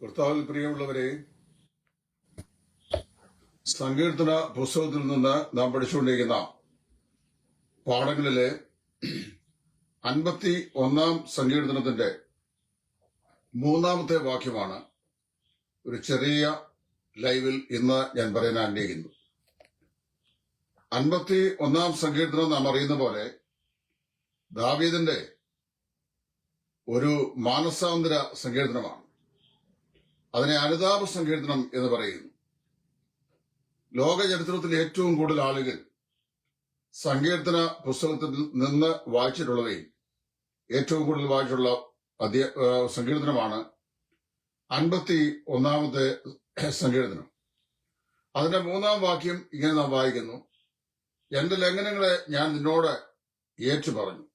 കർത്താവിൽ പ്രിയമുള്ളവരെ, സങ്കീർത്തന പുസ്തകത്തിൽ നിന്ന് നാം പഠിച്ചുകൊണ്ടിരിക്കുന്ന പാഠങ്ങളിലെ 51 സങ്കീർത്തനത്തിന്റെ 3 വാക്യമാണ് ഒരു ചെറിയ ലൈവിൽ ഇന്ന് ഞാൻ പറയാൻ ആഗ്രഹിക്കുന്നു. 51 സങ്കീർത്തനം നാം അറിയുന്ന പോലെ ദാവീദിന്റെ ഒരു മാനസാന്തര സങ്കീർത്തനമാണ്. അതിനെ അനുതാപ സങ്കീർത്തനം എന്ന് പറയുന്നു. ലോക ചരിത്രത്തിൽ ഏറ്റവും കൂടുതൽ ആളുകൾ സങ്കീർത്തന പുസ്തകത്തിൽ നിന്ന് വായിച്ചിട്ടുള്ളവയിൽ ഏറ്റവും കൂടുതൽ വായിച്ചിട്ടുള്ള സങ്കീർത്തനമാണ് 51 സങ്കീർത്തനം. അതിന്റെ 3 വാക്യം ഇങ്ങനെ നാം വായിക്കുന്നു: എന്റെ ലംഘനങ്ങളെ ഞാൻ നിന്നോട് ഏറ്റു പറഞ്ഞു,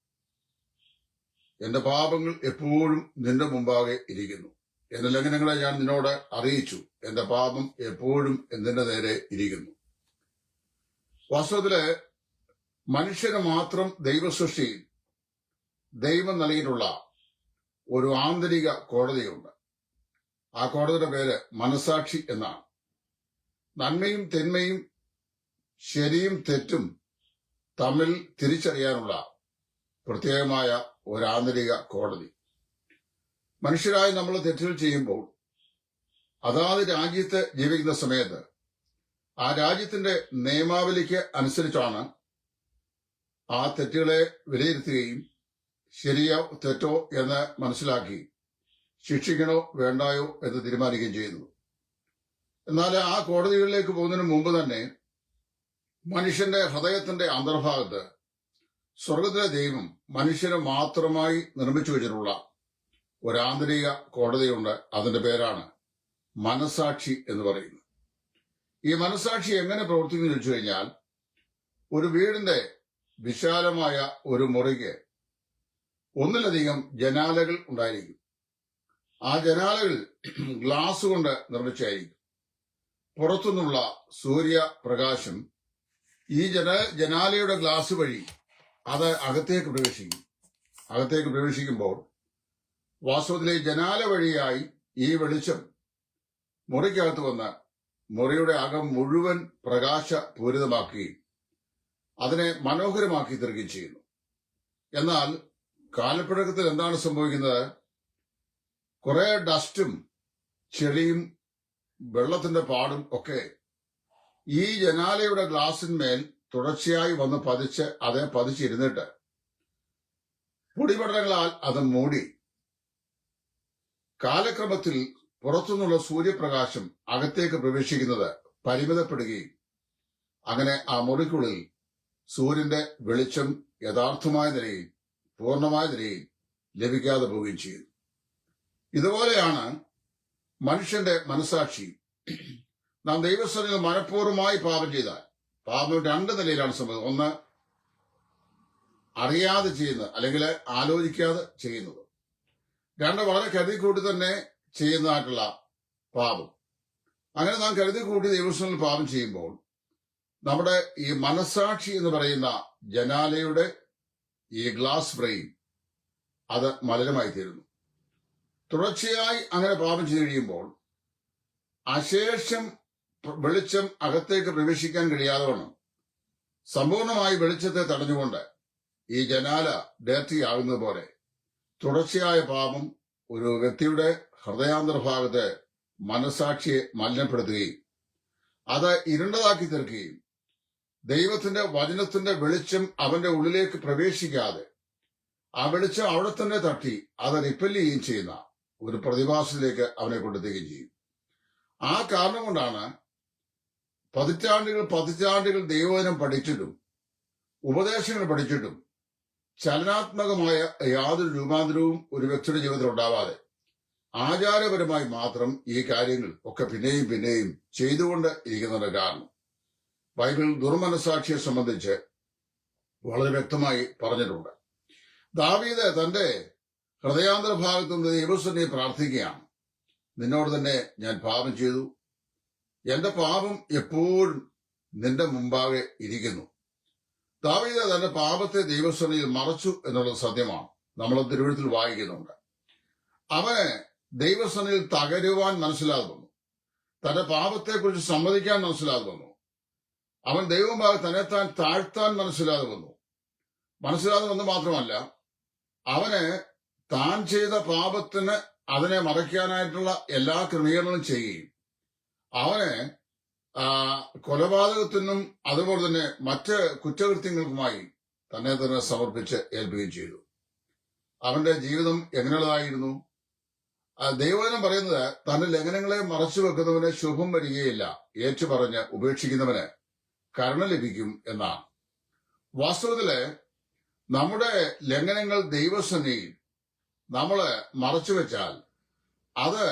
എന്റെ പാപങ്ങൾ എപ്പോഴും നിന്റെ മുമ്പാകെ ഇരിക്കുന്നു. എന്റെ ലംഘനങ്ങളെ ഞാൻ നിന്നോട് അറിയിച്ചു, എന്റെ പാപം എപ്പോഴും നിന്റെ നേരെ ഇരിക്കുന്നു. വാസ്തവത്തില് മനുഷ്യന് മാത്രം ദൈവസൃഷ്ടിയിൽ ദൈവം നൽകിയിട്ടുള്ള ഒരു ആന്തരിക കോടതിയുണ്ട്. ആ കോടതിയുടെ പേര് മനസാക്ഷി എന്നാണ്. നന്മയും തിന്മയും ശരിയും തെറ്റും തമ്മിൽ തിരിച്ചറിയാനുള്ള പ്രത്യേകമായ ഒരു ആന്തരിക കോടതി. മനുഷ്യരായി നമ്മൾ തെറ്റുകൾ ചെയ്യുമ്പോൾ അതാത് രാജ്യത്ത് ജീവിക്കുന്ന സമയത്ത് ആ രാജ്യത്തിന്റെ നിയമാവലിക്ക് അനുസരിച്ചാണ് ആ തെറ്റുകളെ വിലയിരുത്തുകയും ശരിയോ തെറ്റോ എന്ന് മനസ്സിലാക്കി ശിക്ഷിക്കണോ വേണ്ടായോ എന്ന് തീരുമാനിക്കുകയും ചെയ്യുന്നു. എന്നാൽ ആ കോടതികളിലേക്ക് പോകുന്നതിന് മുമ്പ് തന്നെ മനുഷ്യന്റെ ഹൃദയത്തിന്റെ അന്തർഭാഗത്ത് സ്വർഗത്തിലെ ദൈവം മനുഷ്യനെ മാത്രമായി നിർമ്മിച്ചു വെച്ചിട്ടുള്ള ഒരാന്തരിക കോടതിയുണ്ട്. അതിന്റെ പേരാണ് മനസാക്ഷി എന്ന് പറയുന്നത്. ഈ മനസാക്ഷി എങ്ങനെ പ്രവർത്തിക്കുന്നു ചോദിച്ചു കഴിഞ്ഞാൽ, ഒരു വീടിന്റെ വിശാലമായ ഒരു മുറിക്ക് ഒന്നിലധികം ജനാലകൾ ഉണ്ടായിരിക്കും. ആ ജനാലകൾ ഗ്ലാസ് കൊണ്ട് നിർമ്മിച്ചായിരിക്കും. പുറത്തുനിന്നുള്ള സൂര്യപ്രകാശം ഈ ജനാലയുടെ ഗ്ലാസ് വഴി അത് അകത്തേക്ക് പ്രവേശിക്കുമ്പോൾ വാസ്തവത്തിലെ ജനാല വഴിയായി ഈ വെളിച്ചം മുറിക്കകത്ത് വന്ന് മുറിയുടെ അകം മുഴുവൻ പ്രകാശപൂരിതമാക്കുകയും അതിനെ മനോഹരമാക്കി തീർക്കുകയും ചെയ്യുന്നു. എന്നാൽ കാലപ്പഴക്കത്തിൽ എന്താണ് സംഭവിക്കുന്നത്? കുറെ ഡസ്റ്റും ചെളിയും വെള്ളത്തിന്റെ പാടും ഒക്കെ ഈ ജനാലയുടെ ഗ്ലാസിന്മേൽ തുടർച്ചയായി വന്ന് പതിച്ചിരുന്നിട്ട് പൊടിപടലങ്ങളാൽ അത് മൂടി കാലക്രമത്തിൽ പുറത്തുനിന്നുള്ള സൂര്യപ്രകാശം അകത്തേക്ക് പ്രവേശിക്കുന്നത് പരിമിതപ്പെടുകയും അങ്ങനെ ആ മുറിക്കുള്ളിൽ സൂര്യന്റെ വെളിച്ചം യഥാർത്ഥമായ നിലയിൽ പൂർണ്ണമായ നിലയിൽ ലഭിക്കാതെ പോവുകയും ചെയ്യുന്നു. ഇതുപോലെയാണ് മനുഷ്യന്റെ മനസാക്ഷി. നാം ദൈവസന്നിധിയിൽ മനഃപൂർവ്വമായി പാപം ചെയ്താൽ, പാപം 2 നിലയിലാണ് സംഭവിക്കുന്നത്. ഒന്ന്, അറിയാതെ ചെയ്യുന്നത്, അല്ലെങ്കിൽ ആലോചിക്കാതെ ചെയ്യുന്നത്. 2, വളരെ കരുതിക്കൂട്ടി തന്നെ ചെയ്യുന്നതായിട്ടുള്ള പാപം. അങ്ങനെ നാം കരുതിക്കൂട്ടി ദൈവസന്നിധിയിൽ പാപം ചെയ്യുമ്പോൾ നമ്മുടെ ഈ മനസാക്ഷി എന്ന് പറയുന്ന ജനാലയുടെ ഈ ഗ്ലാസ് ഫ്രെയിം അത് മലിനമായി തീരുന്നു. തുടർച്ചയായി അങ്ങനെ പാപം ചെയ്തു കഴിയുമ്പോൾ അശേഷം വെളിച്ചം അകത്തേക്ക് പ്രവേശിക്കാൻ കഴിയാതെ വണ്ണം സമ്പൂർണമായി വെളിച്ചത്തെ തടഞ്ഞുകൊണ്ട് ഈ ജനാല ഡേർട്ടി ആകുന്നത് പോലെ തുടർച്ചയായ പാപം ഒരു വ്യക്തിയുടെ ഹൃദയാന്തർഭാഗത്തെ മനസാക്ഷിയെ മലിനപ്പെടുത്തുകയും അത് ഇരുണ്ടതാക്കി തീർക്കുകയും ദൈവത്തിന്റെ വചനത്തിന്റെ വെളിച്ചം അവന്റെ ഉള്ളിലേക്ക് പ്രവേശിക്കാതെ ആ വെളിച്ചം അവിടെ തന്നെ തട്ടി അത് റിപ്പൽ ചെയ്യുകയും ചെയ്യുന്ന ഒരു പ്രതിഭാസത്തിലേക്ക് അവനെ കൊണ്ടെത്തുകയും ചെയ്യും. ആ കാരണം കൊണ്ടാണ് പതിറ്റാണ്ടുകൾ ദൈവവചനം പഠിച്ചിട്ടും ഉപദേശങ്ങൾ പഠിച്ചിട്ടും ചലനാത്മകമായ യാതൊരു രൂപാന്തരവും ഒരു വ്യക്തിയുടെ ജീവിതത്തിൽ ഉണ്ടാവാതെ ആചാരപരമായി മാത്രം ഈ കാര്യങ്ങൾ ഒക്കെ പിന്നെയും ചെയ്തുകൊണ്ട് ഇരിക്കുന്നതിന്റെ കാരണം ബൈബിൾ ദുർമനസാക്ഷിയെ സംബന്ധിച്ച് വളരെ വ്യക്തമായി പറഞ്ഞിട്ടുണ്ട്. ദാവീദ് തന്റെ ഹൃദയാന്തരഭാഗത്തു നിന്ന് ദൈവസന്നിധിയിൽ പ്രാർത്ഥിക്കുകയാണ്: നിന്നോട് തന്നെ ഞാൻ പാപം ചെയ്തു, എന്റെ പാപം എപ്പോഴും നിന്റെ മുമ്പാകെ ഇരിക്കുന്നു. ദാവീദ് തന്റെ പാപത്തെ ദൈവസന്നിധിയിൽ മറച്ചു എന്നുള്ളത് സത്യമാണ്. നമ്മൾ തിരുവഴുത്തിൽ വായിക്കുന്നുണ്ട്. അവന് ദൈവസന്നിധിയിൽ തകരുവാൻ മനസ്സിലാതെ വന്നു. തന്റെ പാപത്തെക്കുറിച്ച് സമ്മതിക്കാൻ മനസ്സിലാതെ വന്നു. അവൻ ദൈവമായി തന്നെത്താൻ താഴ്ത്താൻ മനസ്സിലാതെ വന്നു. മനസ്സിലാതെ വന്നു മാത്രമല്ല, അവന് താൻ ചെയ്ത പാപത്തിന് അതിനെ മറയ്ക്കാനായിട്ടുള്ള എല്ലാ ക്രമീകരണങ്ങളും ചെയ്യുകയും അവന് കൊലപാതകത്തിനും അതുപോലെ തന്നെ മറ്റ് കുറ്റകൃത്യങ്ങൾക്കുമായി തന്നെ തന്നെ സമർപ്പിച്ച് ഏൽപ്പിക്കുകയും ചെയ്തു. അവന്റെ ജീവിതം എങ്ങനെയുള്ളതായിരുന്നു? ദൈവവചനം പറയുന്നത് തന്റെ ലംഘനങ്ങളെ മറച്ചു വെക്കുന്നവന് ശുഭം വരികയില്ല, ഏറ്റുപറഞ്ഞ് ഉപേക്ഷിക്കുന്നവന് കരുണ ലഭിക്കും എന്നാണ്. വാസ്തവത്തില് നമ്മുടെ ലംഘനങ്ങൾ ദൈവസന്നിധിയിൽ നമ്മള് മറച്ചു വെച്ചാൽ അത്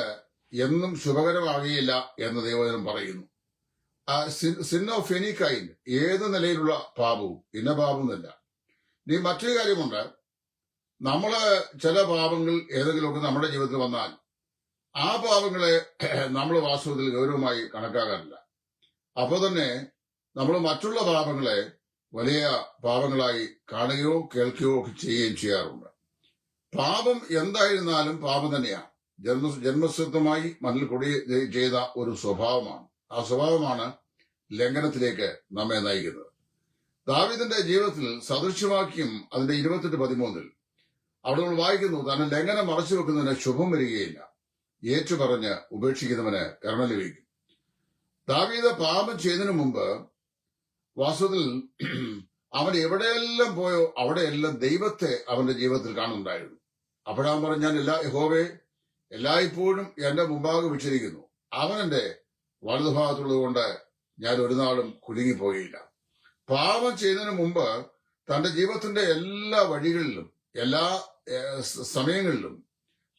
എന്നും ശുഭകരമാകുകയില്ല എന്ന് ദൈവവചനം പറയുന്നു. സിൻ ഓഫ് എനി കൈൻഡ്, ഏത് നിലയിലുള്ള പാപവും ഇന്ന പാപമൊന്നുമില്ല. ഇനി മറ്റൊരു കാര്യമുണ്ട്, നമ്മള് ചില പാപങ്ങൾ ഏതെങ്കിലുമൊക്കെ നമ്മുടെ ജീവിതത്തിൽ വന്നാൽ ആ പാപങ്ങളെ നമ്മൾ വാസ്തവത്തിൽ ഗൗരവമായി കണക്കാക്കാറില്ല. അപ്പോൾ തന്നെ നമ്മൾ മറ്റുള്ള പാപങ്ങളെ വലിയ പാപങ്ങളായി കാണുകയോ കേൾക്കുകയോ ഒക്കെ ചെയ്യുകയും ചെയ്യാറുണ്ട്. പാപം എന്തായിരുന്നാലും പാപം തന്നെയാണ്. ജന്മസിദ്ധമായി മണ്ണിൽ കൊടി ചെയ്ത ഒരു സ്വഭാവമാണ്. ആ സ്വഭാവമാണ് ലംഘനത്തിലേക്ക് നമ്മെ നയിക്കുന്നത്. ദാവീദിന്റെ ജീവിതത്തിൽ സദൃശ്യവാക്യം അതിന്റെ 28:13 അവിടെ നമ്മൾ വായിക്കുന്നു, തന്നെ ലംഘനം മറച്ചു വെക്കുന്നതിന് ശുഭം വരികയില്ല, ഏറ്റുപറഞ്ഞ് ഉപേക്ഷിക്കുന്നവന് കരുണ ലഭിക്കും. ദാവീദ് പാപം ചെയ്തതിനു മുമ്പ് വാസ്തവത്തിൽ അവൻ എവിടെയെല്ലാം പോയോ അവിടെയെല്ലാം ദൈവത്തെ അവന്റെ ജീവിതത്തിൽ കാണുന്നുണ്ടായിരുന്നു. അപ്പോഴാൻ പറഞ്ഞു, ഞാൻ യഹോവേ എല്ലായ്പ്പോഴും എന്റെ മുമ്പാകെ വെച്ചിരിക്കുന്നു, അവൻ എന്റെ വലതുഭാഗത്തുള്ളത് കൊണ്ട് ഞാൻ ഒരു നാളും കുലുങ്ങിപ്പോയില്ല. പാപം ചെയ്തതിനു മുമ്പ് തന്റെ ജീവിതത്തിന്റെ എല്ലാ വഴികളിലും എല്ലാ സമയങ്ങളിലും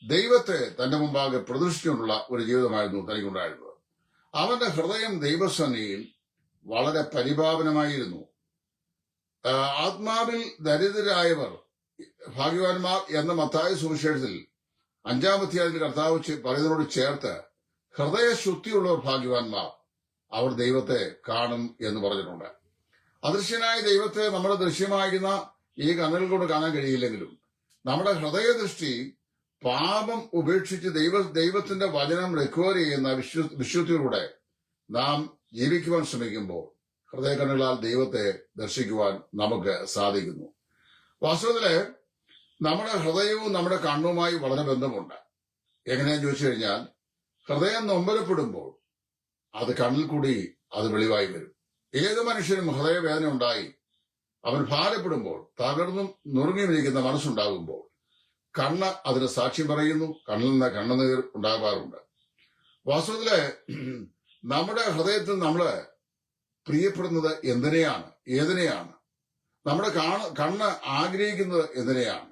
ദൈവത്തെ തന്റെ മുമ്പാകെ പ്രദർശിച്ചുകൊണ്ടുള്ള ഒരു ജീവിതമായിരുന്നു തനിക്കുണ്ടായിരുന്നത്. അവന്റെ ഹൃദയം ദൈവസന്നിധിയിൽ വളരെ പരിപാവനമായിരുന്നു. ആത്മാവിൽ ദരിദ്രരായവർ ഭാഗ്യവാന്മാർ എന്ന മത്തായി സുവിശേഷത്തിൽ 5-ാം അധ്യായത്തിൽ കർത്താവ് പറയുന്നതിനോട് ചേർത്ത് ഹൃദയശുദ്ധിയുള്ളവർ ഭാഗ്യവാന്മാർ, അവർ ദൈവത്തെ കാണും എന്ന് പറഞ്ഞിട്ടുണ്ട്. അദൃശ്യനായ ദൈവത്തെ നമ്മുടെ ദൃശ്യമാകുന്ന ഈ കണ്ണുകൾ കൊണ്ട് കാണാൻ കഴിയില്ലെങ്കിലും നമ്മുടെ ഹൃദയദൃഷ്ടി പാപം ഉപേക്ഷിച്ച് ദൈവത്തിന്റെ വചനം റിക്കവർ ചെയ്യുന്ന വിശുദ്ധിയിലൂടെ നാം ജീവിക്കുവാൻ ശ്രമിക്കുമ്പോൾ ഹൃദയകണ്ണുകളാൽ ദൈവത്തെ ദർശിക്കുവാൻ നമുക്ക് സാധിക്കുന്നു. വാസ്തവത്തില് നമ്മുടെ ഹൃദയവും നമ്മുടെ കണ്ണുമായി വളരെ ബന്ധമുണ്ട്. എങ്ങനെയാന്ന് ചോദിച്ചു കഴിഞ്ഞാൽ, ഹൃദയം നൊമ്പരപ്പെടുമ്പോൾ അത് കണ്ണിൽ കൂടി അത് വെളിവായി വരും. ഏത് മനുഷ്യനും ഹൃദയവേദന ഉണ്ടായി അവൻ ഭാരപ്പെടുമ്പോൾ, തകർന്നും നുറുങ്ങിയിരിക്കുന്ന മനസ്സുണ്ടാകുമ്പോൾ കണ്ണ് അതിന് സാക്ഷ്യം പറയുന്നു, കണ്ണിൽ നിന്ന് കണ്ണുനീർ ഉണ്ടാകാറുണ്ട്. വാസ്തവത്തില് നമ്മുടെ ഹൃദയത്തിൽ നമ്മള് പ്രിയപ്പെടുന്നത് എന്തിനെയാണ്, ഏതിനെയാണ്? നമ്മുടെ കണ്ണ് ആഗ്രഹിക്കുന്നത് എന്തിനെയാണ്?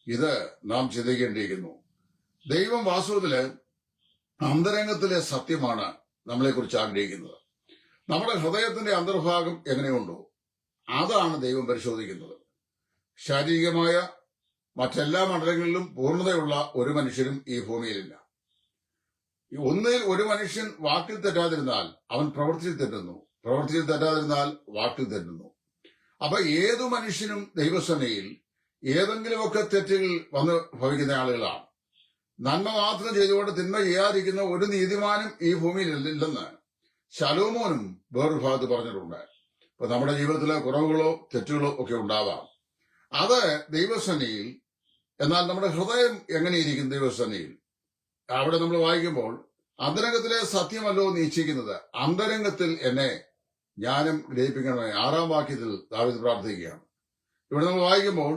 ഇത് നാം ചിന്തിക്കേണ്ടിയിരിക്കുന്നു. ദൈവം വാസ്തവത്തില് അന്തരംഗത്തിലെ സത്യമാണ് നമ്മളെക്കുറിച്ച് ആഗ്രഹിക്കുന്നത്. നമ്മുടെ ഹൃദയത്തിന്റെ അന്തർഭാഗം എങ്ങനെയുണ്ടോ അതാണ് ദൈവം പരിശോധിക്കുന്നത്. ശാരീരികമായ മറ്റെല്ലാ മണ്ഡലങ്ങളിലും പൂർണ്ണതയുള്ള ഒരു മനുഷ്യരും ഈ ഭൂമിയിലില്ല. ഒന്നിൽ ഒരു മനുഷ്യൻ വാക്കിൽ തെറ്റാതിരുന്നാൽ അവൻ പ്രവൃത്തിയിൽ തെറ്റുന്നു, പ്രവൃത്തിയിൽ തെറ്റാതിരുന്നാൽ വാക്കിൽ തെറ്റുന്നു. അപ്പൊ ഏതു മനുഷ്യനും ദൈവസേനയിൽ ഏതെങ്കിലുമൊക്കെ തെറ്റുകൾ വന്ന് ഭവിക്കുന്ന ആളുകളാണ്. നന്മ മാത്രം ചെയ്തുകൊണ്ട് തിന്മ ചെയ്യാതിരിക്കുന്ന ഒരു നീതിമാനും ഈ ഭൂമിയിൽ ഇല്ലെന്ന് ശലോമോനും വേറൊരു ഭാഗത്ത് പറഞ്ഞിട്ടുണ്ട്. ഇപ്പൊ നമ്മുടെ ജീവിതത്തിലെ കുറവുകളോ തെറ്റുകളോ ഒക്കെ ഉണ്ടാവാം, അത് ദൈവസേനയിൽ. എന്നാൽ നമ്മുടെ ഹൃദയം എങ്ങനെയിരിക്കും ദൈവസേനയിൽ? അവിടെ നമ്മൾ വായിക്കുമ്പോൾ, അന്തരംഗത്തിലെ സത്യമല്ലോ നീക്ഷിക്കുന്നത്, അന്തരംഗത്തിൽ എന്നെ ജ്ഞാനം ഗ്രഹിപ്പിക്കണമേ. 6-ാം വാക്യത്തിൽ ദാവീദ് പ്രാർത്ഥിക്കുകയാണ്. ഇവിടെ നമ്മൾ വായിക്കുമ്പോൾ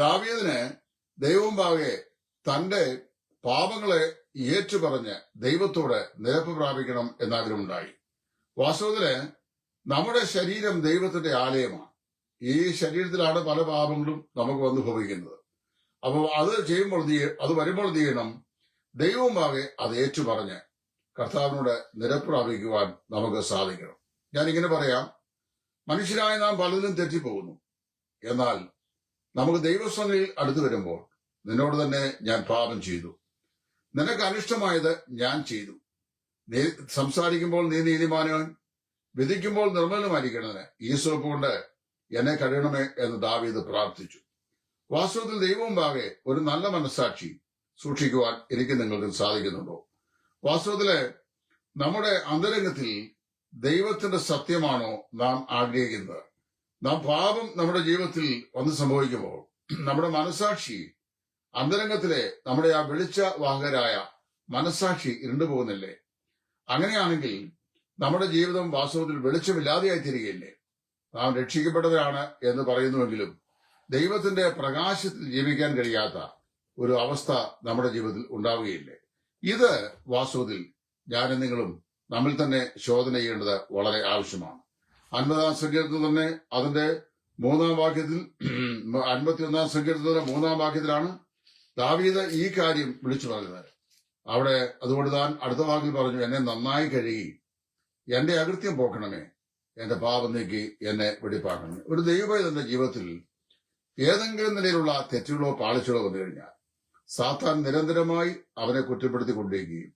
ദാവീദിന് ദൈവമുമ്പാകെ തന്റെ പാപങ്ങളെ ഏറ്റുപറഞ്ഞ് ദൈവത്തോട് നിരപ്പ് പ്രാപിക്കണം എന്നാഗ്രഹമുണ്ടായി. വാസ്തവത്തില് നമ്മുടെ ശരീരം ദൈവത്തിന്റെ ആലയമാണ്. ഈ ശരീരത്തിലാണ് പല പാപങ്ങളും നമുക്ക് വന്നു ഭവിക്കുന്നത്. അപ്പോൾ അത് ചെയ്യുമ്പോൾ അത് വരുമ്പോൾ എന്ത് ചെയ്യണം? ദൈവമുമ്പാകെ അത് ഏറ്റുപറഞ്ഞ് കർത്താവിനോട് നിരപ്പ് പ്രാപിക്കുവാൻ നമുക്ക് സാധിക്കണം. ഞാനിങ്ങനെ പറയാം, മനുഷ്യരായ നാം പലതിലും തെറ്റിപ്പോകുന്നു. എന്നാൽ നമുക്ക് ദൈവസന്നിധിയിൽ അടുത്തു വരുമ്പോൾ, നിന്നോട് തന്നെ ഞാൻ പാപം ചെയ്തു, നിനക്ക് അനിഷ്ടമായത് ഞാൻ ചെയ്തു, നീ സംസാരിക്കുമ്പോൾ നീ നീതിമാനവൻ, വിധിക്കുമ്പോൾ നിർമ്മലമായിരിക്കണതിന് ഈ സോപ്പ് കൊണ്ട് എന്നെ കഴിയണമേ എന്ന് ദാവീദ് പ്രാർത്ഥിച്ചു. വാസ്തവത്തിൽ ദൈവമുമ്പാകെ ഒരു നല്ല മനസ്സാക്ഷി സൂക്ഷിക്കുവാൻ എനിക്ക് നിങ്ങൾക്ക് സാധിക്കുന്നുണ്ടോ? വാസ്തവത്തില് നമ്മുടെ അന്തരംഗത്തിൽ ദൈവത്തിന്റെ സത്യമാണോ നാം ആഗ്രഹിക്കുന്നത്? നാം പാപം നമ്മുടെ ജീവിതത്തിൽ വന്ന് സംഭവിക്കുമ്പോൾ നമ്മുടെ മനസാക്ഷി, അന്തരംഗത്തിലെ നമ്മുടെ ആ വെളിച്ചവാഹകരായ മനസാക്ഷി ഇരുണ്ടുപോകുന്നില്ലേ? അങ്ങനെയാണെങ്കിൽ നമ്മുടെ ജീവിതം വാസ്തവത്തിൽ വെളിച്ചമില്ലാതെയായി തീരുകയില്ലേ? നാം രക്ഷിക്കപ്പെട്ടവരാണ് എന്ന് പറയുന്നുവെങ്കിലും ദൈവത്തിന്റെ പ്രകാശത്തിൽ ജീവിക്കാൻ കഴിയാത്ത ഒരു അവസ്ഥ നമ്മുടെ ജീവിതത്തിൽ ഉണ്ടാവുകയില്ലേ? ഇത് വാസ്തവത്തിൽ ഞാനും നിങ്ങളും നമ്മിൽ തന്നെ ശോധന ചെയ്യേണ്ടത് വളരെ ആവശ്യമാണ്. 50-ാം സങ്കീർത്തനം തന്നെ അതിന്റെ 3-ാം വാക്യത്തിൽ 51-ാം സങ്കീർത്തനത്തിന്റെ 3-ാം വാക്യത്തിലാണ് ദാവീദ് ഈ കാര്യം വിളിച്ചു പറഞ്ഞത്. അവിടെ അതുകൊണ്ട് താൻ അടുത്ത വാക്കിൽ പറഞ്ഞു, എന്നെ നന്നായി കഴുകി എന്റെ അകൃത്യം പോക്കണമേ, എന്റെ പാപം നീക്കി എന്നെ വെടിപ്പാക്കണമേ. ഒരു ദൈവത്തിന്റെ ജീവിതത്തിൽ ഏതെങ്കിലും നിലയിലുള്ള തെറ്റുകളോ പാളിച്ചകളോ വന്നു കഴിഞ്ഞാൽ സാത്താൻ നിരന്തരമായി അവനെ കുറ്റപ്പെടുത്തിക്കൊണ്ടിരിക്കുകയും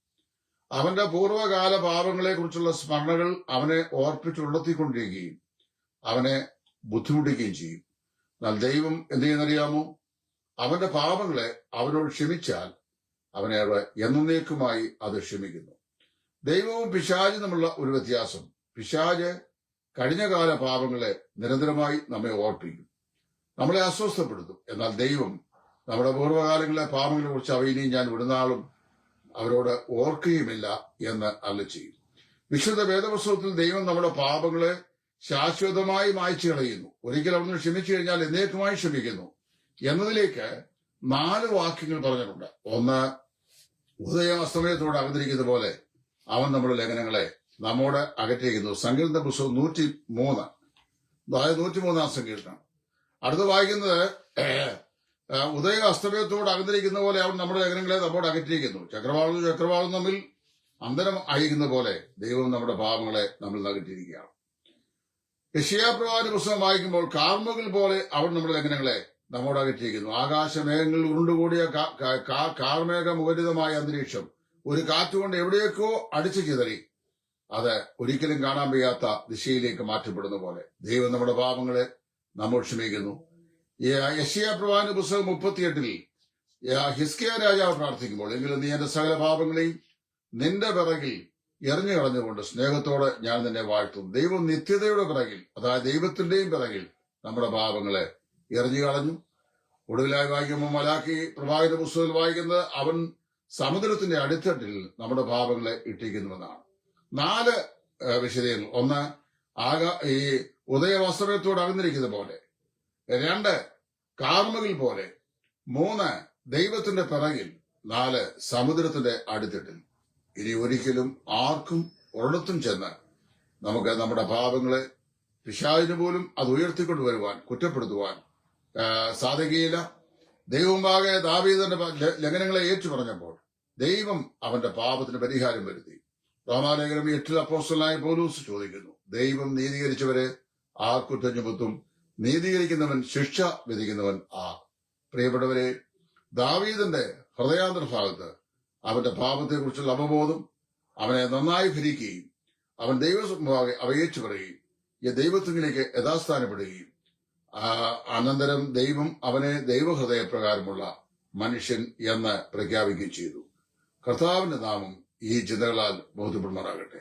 അവന്റെ പൂർവ്വകാല പാപങ്ങളെ കുറിച്ചുള്ള സ്മരണകൾ അവനെ ഓർപ്പിച്ചുണർത്തിക്കൊണ്ടിരിക്കുകയും അവനെ ബുദ്ധിമുട്ടിക്കുകയും ചെയ്യും. എന്നാൽ ദൈവം എന്ത് ചെയ്യുന്നറിയാമോ? അവന്റെ പാപങ്ങളെ അവനോട് ക്ഷമിച്ചാൽ അവനെ എന്നേക്കുമായി അത് ക്ഷമിക്കുന്നു. ദൈവവും പിശാചും തമ്മിലുള്ള ഒരു വ്യത്യാസം, പിശാച് കഴിഞ്ഞകാല പാപങ്ങളെ നിരന്തരമായി നമ്മെ ഓർപ്പിക്കും, നമ്മളെ അസ്വസ്ഥപ്പെടുത്തും. എന്നാൽ ദൈവം നമ്മുടെ പൂർവ്വകാലങ്ങളിലെ പാപങ്ങളെ കുറിച്ച് അവയിനെയും ഞാൻ വിടുന്നാളും അവരോട് ഓർക്കുകയുമില്ല എന്ന് അരുളിച്ചെയ്യും. വിശുദ്ധ വേദപുസ്തകത്തിൽ ദൈവം നമ്മുടെ പാപങ്ങളെ ശാശ്വതമായി മായ്ച്ചു കളയുന്നു. ഒരിക്കൽ അവിടുന്ന് ക്ഷമിച്ചു കഴിഞ്ഞാൽ എന്നേക്കുമായി ക്ഷമിക്കുന്നു എന്നതിലേക്ക് 4 വാക്യങ്ങൾ പറഞ്ഞിട്ടുണ്ട്. ഒന്ന്, ഉദയം അസ്തമയത്തോട് അകന്നിരിക്കുന്ന പോലെ അവൻ നമ്മുടെ ലംഘനങ്ങളെ നമ്മോട് അകറ്റിയിരിക്കുന്നു. സങ്കീർത്തന പുസ്തകം 103, അതായത് 103-ാം സങ്കീർത്തനം. അടുത്ത് വായിക്കുന്നത്, ഉദയ അസ്തമയത്തോട് അകന്നിരിക്കുന്ന പോലെ അവൻ നമ്മുടെ ലംഘനങ്ങളെ നമ്മോട് അകറ്റിയിരിക്കുന്നു. ചക്രവാളും തമ്മിൽ അന്തരം അയക്കുന്ന പോലെ ദൈവം നമ്മുടെ പാപങ്ങളെ നമ്മൾ അകറ്റിയിരിക്കുകയാണ്. യെശയ്യാപ്രവാചകന്റെ പുസ്തകം വായിക്കുമ്പോൾ, കാർമുകിൽ പോലെ അവൻ നമ്മുടെ ലംഘനങ്ങളെ നമ്മോട് അകറ്റിയിരിക്കുന്നു. ആകാശമേഘങ്ങളിൽ ഉരുണ്ടുകൂടിയ കാർമേഘമുഖരിതമായ അന്തരീക്ഷം ഒരു കാറ്റുകൊണ്ട് എവിടെയൊക്കെയോ അടിച്ചു ചിതറി അത് ഒരിക്കലും കാണാൻ വയ്യാത്ത ദിശയിലേക്ക് മാറ്റപ്പെടുന്ന പോലെ ദൈവം നമ്മുടെ പാപങ്ങളെ നമ്മൾ ക്ഷമിക്കുന്നു. യെശയ്യാപ്രവാചകന്റെ പുസ്തകം 38-ൽ ഹിസ്കിയാ രാജാവ് പ്രാർത്ഥിക്കുമ്പോൾ, എങ്കിലും നീ എന്റെ സകല പാപങ്ങളെയും നിന്റെ പിറകിൽ എറിഞ്ഞു കളഞ്ഞുകൊണ്ട് സ്നേഹത്തോടെ ഞാൻ നിന്നെ വാഴ്ത്തും. ദൈവം നിത്യതയുടെ പിറകിൽ, അതായത് ദൈവത്തിന്റെയും പിറകിൽ നമ്മുടെ പാപങ്ങളെ എറിഞ്ഞു കളഞ്ഞു. ഒടുവിലായി വായിക്കുമ്പോൾ മലാക്കി പ്രവാചകന്റെ പുസ്തകത്തിൽ വായിക്കുന്നത്, അവൻ സമുദ്രത്തിന്റെ അടിത്തട്ടിൽ നമ്മുടെ പാപങ്ങളെ ഇട്ടിരിക്കുന്നുവെന്നാണ്. 4 വിശദീകരണം. ഒന്ന്, ഈ ഉദയവസ്ത്രത്തോട് അകന്നിരിക്കുന്ന പോലെ. 2, കാർമുകിൽ പോലെ. 3, ദൈവത്തിന്റെ പിറകിൽ. 4, സമുദ്രത്തിന്റെ അടിത്തട്ടിൽ. ഇനി ഒരിക്കലും ആർക്കും ഒരിടത്തും ചെന്ന് നമുക്ക് നമ്മുടെ പാപങ്ങളെ, പിശാചിന് പോലും അത് ഉയർത്തിക്കൊണ്ടുവരുവാൻ, കുറ്റപ്പെടുത്തുവാൻ സാധിക്കുകയില്ല. ദൈവമുമ്പാകെ ദാവീദിന്റെ ലംഘനങ്ങളെ ഏറ്റു പറഞ്ഞപ്പോൾ ദൈവം അവന്റെ പാപത്തിന് പരിഹാരം വരുത്തി. റോമാലേഖനം 8-ൽ അപ്പോസ്തലനായ പൗലോസ് ചോദിക്കുന്നു, ദൈവം നീതീകരിച്ചവരെ ആ കുറ്റം ചുമത്തും, നീതീകരിക്കുന്നവൻ ശിക്ഷ വിധിക്കുന്നവൻ ആ. പ്രിയപ്പെട്ടവരെ, ദാവീദിന്റെ ഹൃദയാന്തർഭാഗത്ത് അവന്റെ പാപത്തെക്കുറിച്ചുള്ള അവബോധം അവനെ നന്നായി ഭരിക്കുകയും അവൻ ദൈവമുമ്പാകെ അവയേറ്റു പറയുകയും ദൈവത്തിലേക്ക് യഥാസ്ഥാനപ്പെടുകയും അനന്തരം ദൈവം അവനെ ദൈവഹൃദയപ്രകാരമുള്ള മനുഷ്യൻ എന്ന് പ്രഖ്യാപിക്കുകയും ചെയ്തു. കർത്താവിന്റെ നാമം ഈ ചിന്തകളാൽ ബോധ്യപ്പെടുമാറാകട്ടെ.